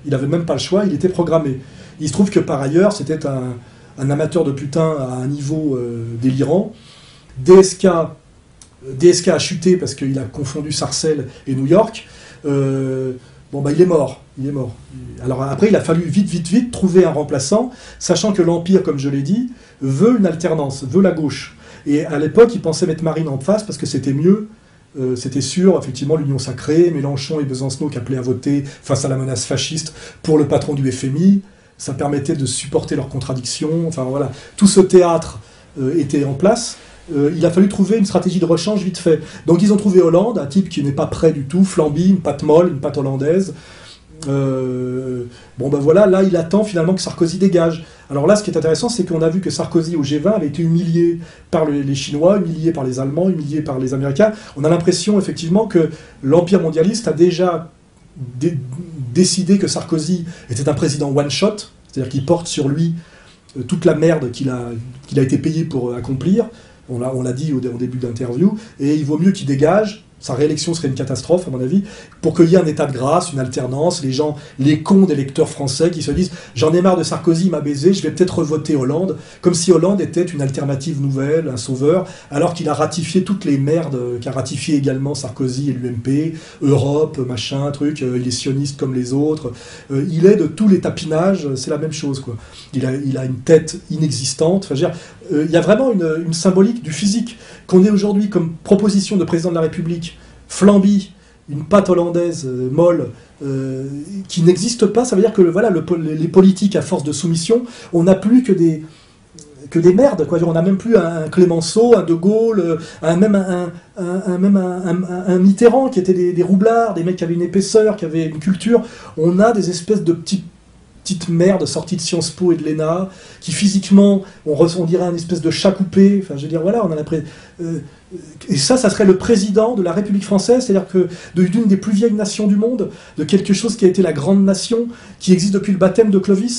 Il n'avait même pas le choix, il était programmé. Il se trouve que par ailleurs, c'était un amateur de putain à un niveau délirant. DSK a chuté parce qu'il a confondu Sarcelles et New York. Bon, bah, il est mort. Alors après, il a fallu vite trouver un remplaçant, sachant que l'Empire, comme je l'ai dit, veut une alternance, veut la gauche. Et à l'époque, il pensait mettre Marine en face parce que c'était mieux, c'était sûr, effectivement, l'Union sacrée, Mélenchon et Besancenot qui appelaient à voter face à la menace fasciste pour le patron du FMI, ça permettait de supporter leurs contradictions, enfin voilà, tout ce théâtre était en place. Il a fallu trouver une stratégie de rechange vite fait. Donc ils ont trouvé Hollande, un type qui n'est pas prêt du tout, Flamby, une patte molle, une patte hollandaise. Bon ben voilà, là il attend finalement que Sarkozy dégage. Alors là ce qui est intéressant, c'est qu'on a vu que Sarkozy au G20 avait été humilié par les Chinois, humilié par les Allemands, humilié par les Américains. On a l'impression effectivement que l'Empire mondialiste a déjà décidé que Sarkozy était un président one-shot, c'est-à-dire qu'il porte sur lui toute la merde qu'il a été payé pour accomplir. On l'a dit au début d'interview, et il vaut mieux qu'il dégage. Sa réélection serait une catastrophe, à mon avis, pour qu'il y ait un état de grâce, une alternance, les cons des lecteurs français qui se disent « J'en ai marre de Sarkozy, il m'a baisé, je vais peut-être revoter Hollande », comme si Hollande était une alternative nouvelle, un sauveur, alors qu'il a ratifié toutes les merdes qu'a ratifié également Sarkozy et l'UMP, Europe, machin, truc, il est sioniste comme les autres, il est de tous les tapinages, c'est la même chose, quoi. Il a une tête inexistante, enfin, je veux dire, il y a vraiment une symbolique du physique. Qu'on ait aujourd'hui comme proposition de président de la République Flamby, une patte hollandaise molle, qui n'existe pas, ça veut dire que voilà, les politiques à force de soumission, on n'a plus que des merdes, quoi. On n'a même plus un Clémenceau, un De Gaulle, même un Mitterrand qui était des roublards, des mecs qui avaient une épaisseur, qui avaient une culture. On a des espèces de petites merdes sorties de Sciences Po et de l'ENA, qui physiquement, on dirait un espèce de chat coupé, enfin je veux dire, voilà, on a l'impression... et ça serait le président de la République française, c'est-à-dire que d'une des plus vieilles nations du monde, de quelque chose qui a été la grande nation, qui existe depuis le baptême de Clovis,